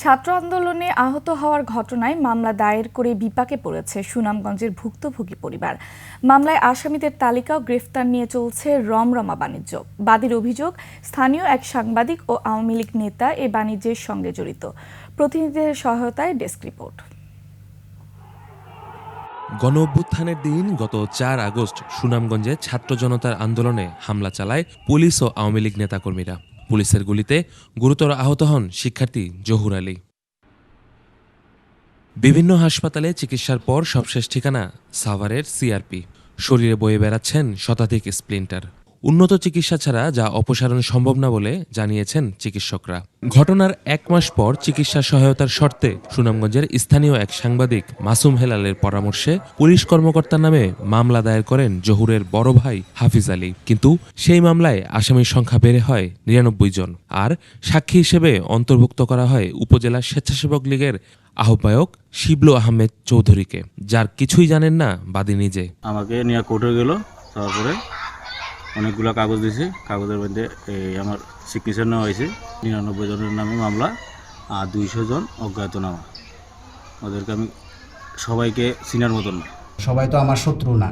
ছাত্র আন্দোলনে আহত হওয়ার ঘটনায় মামলা দায়ের করে বিপাকে পড়েছে সুনামগঞ্জের ভুক্তভোগী পরিবার। মামলায় আসামিদের তালিকা ও গ্রেফতার নিয়ে চলছে রমরমা বাণিজ্য। বাদীর অভিযোগ, স্থানীয় এক সাংবাদিক ও আওয়ামী লীগ নেতা এ বাণিজ্যের সঙ্গে জড়িত। প্রতিনিধিদের সহায়তায় ডেস্ক রিপোর্ট। গণঅভ্যুত্থানের দিন গত ৪ আগস্ট সুনামগঞ্জে ছাত্র জনতার আন্দোলনে হামলা চালায় পুলিশ ও আওয়ামী লীগ নেতাকর্মীরা। পুলিশের গুলিতে গুরুতর আহত হন শিক্ষার্থী জহুর আলী। বিভিন্ন হাসপাতালে চিকিৎসার পর সবশেষ ঠিকানা সাভারের সিআরপি। শরীরে বয়ে বেড়াচ্ছেন শতাধিক স্প্লিন্টার। উন্নত চিকিৎসা ছাড়া যা অপসারণ সম্ভব না বলে জানিয়েছেন চিকিৎসকরা। ঘটনার ১ মাস পর চিকিৎসা সহায়তার শর্তে সুনামগঞ্জের স্থানীয় এক সাংবাদিক মাসুম হেলালের পরামর্শে পুলিশ কর্মকর্তার নামে মামলা দায়ের করেন জহুরের বড় ভাই হাফিজ আলী। কিন্তু সেই মামলায় আসামির সংখ্যা বেড়ে হয় ৯৯ জন, আর সাক্ষী হিসেবে অন্তর্ভুক্ত করা হয় উপজেলা স্বেচ্ছাসেবক লীগের আহ্বায়ক শিবলু আহমেদ চৌধুরীকে, যার কিছুই জানেন না বাদী নিজে। আমাকে নিয়ে কোর্টে গেল, তারপরে অনেকগুলো কাগজ দিয়েছে। কাগজের মধ্যে আমার সিগনেচার নেওয়া হয়েছে। ৯৯ জনের নামে মামলা আর ২০০ জন অজ্ঞাতনামা। ওদেরকে আমি সবাইকে চিনার মতন না। সবাই তো আমার শত্রু না।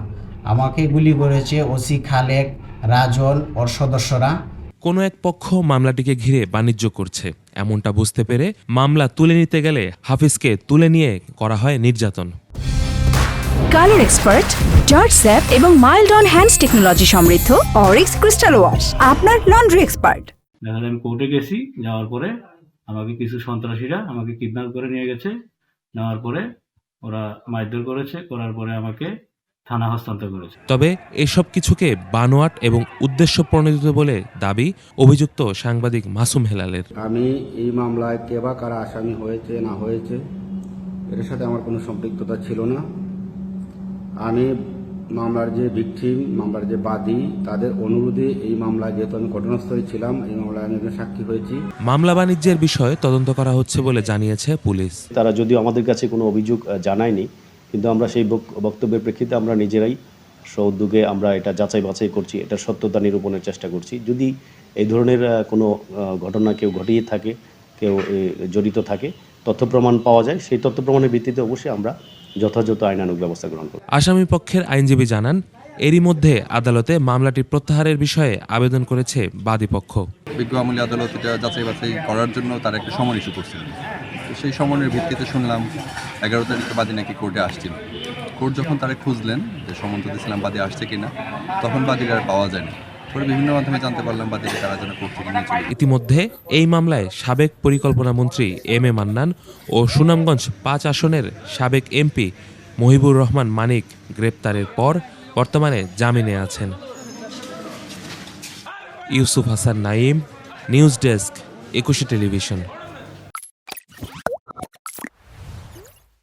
আমাকে গুলি করেছে ওসি খালেক, রাজন, ওর সদস্যরা। কোনো এক পক্ষ মামলাটিকে ঘিরে বাণিজ্য করছে এমনটা বুঝতে পেরে মামলা তুলে নিতে গেলে হাফিজকে তুলে নিয়ে করা হয় নির্যাতন। কালার এক্সপার্ট, জর্জ স্যাপ এবং মাইল্ড অন হ্যান্ডস টেকনোলজি সমৃদ্ধ অরিক্স ক্রিস্টাল ওয়াশ আপনার লন্ড্রি এক্সপার্ট। দেখা যায় আমি কোর্টে গেছি, যাওয়ার পরে আমাকে কিছু সন্ত্রাসীরা আমাকে কিডন্যাপ করে নিয়ে গেছে। নেওয়ার পরে ওরা মারধর করেছে, করার পরে আমাকে থানা হস্তান্তর করেছে। তবে এসব কিছুকে বানোয়াট এবং উদ্দেশ্য প্রণোদিত বলে দাবি অভিযুক্ত সাংবাদিক মাসুম হেলালের। আমি এই মামলায় কে বা কারা আসামি হয়েছে না হয়েছে এর সাথে আমার কোনো সম্পৃক্ততা ছিল না। আমি মামলার যে ভিকটিম, মামলার যে বাদী, তাদের অনুরোধে এই মামলায়, যেহেতু আমি ঘটনাস্থলে ছিলাম, এই মামলায় আমি একজন সাক্ষী হয়েছি। মামলা বাণিজ্যের বিষয়ে তদন্ত করা হচ্ছে বলে জানিয়েছে পুলিশ। তারা যদিও আমাদের কাছে কোনো অভিযোগ জানায়নি, কিন্তু আমরা সেই বক্তব্যের প্রেক্ষিতে আমরা নিজেরাই স্ব-উদ্যোগে আমরা এটা যাচাই বাছাই করছি, এটা সত্যতা নিরূপণের চেষ্টা করছি। যদি এই ধরনের কোনো ঘটনা কেউ ঘটিয়ে থাকে, কেউ জড়িত থাকে, তথ্য প্রমাণ পাওয়া যায়, সেই তথ্য প্রমাণের ভিত্তিতে অবশ্যই আমরা যথাযথ আইনানুগ ব্যবস্থা গ্রহণ করব। আসামি পক্ষের আইনজীবী জানান, এরই মধ্যে আদালতে মামলাটি প্রত্যাহারের বিষয়ে আবেদন করেছে বাদীপক্ষ। বিজ্ঞ আমলি আদালত এটা যাচাই বাছাই করার জন্য তারা একটা সমন ইস্যু করছিলেন। সেই সমনের ভিত্তিতে শুনলাম 11 তারিখে বাদী নাকি কোর্টে আসছিল। কোর্ট যখন তারা খুঁজলেন যে সমন তো দিয়েছিলাম বাদী আসছে কিনা, তখন বাদীর আর পাওয়া যায়নি। পরে বিভিন্ন মাধ্যমে জানতে পারলাম বাদীকে তারা যেন কোর্ট থেকে নিয়ে চলে। ইতিমধ্যে এই মামলায় সাবেক পরিকল্পনা মন্ত্রী এম এ মান্নান ও সুনামগঞ্জ ৫ আসনের সাবেক এমপি মহিবুর রহমান মানিক গ্রেপ্তারের পর বর্তমানে জামিনে আছেন। Yusuf Hasan Naim, news desk, ২১ television.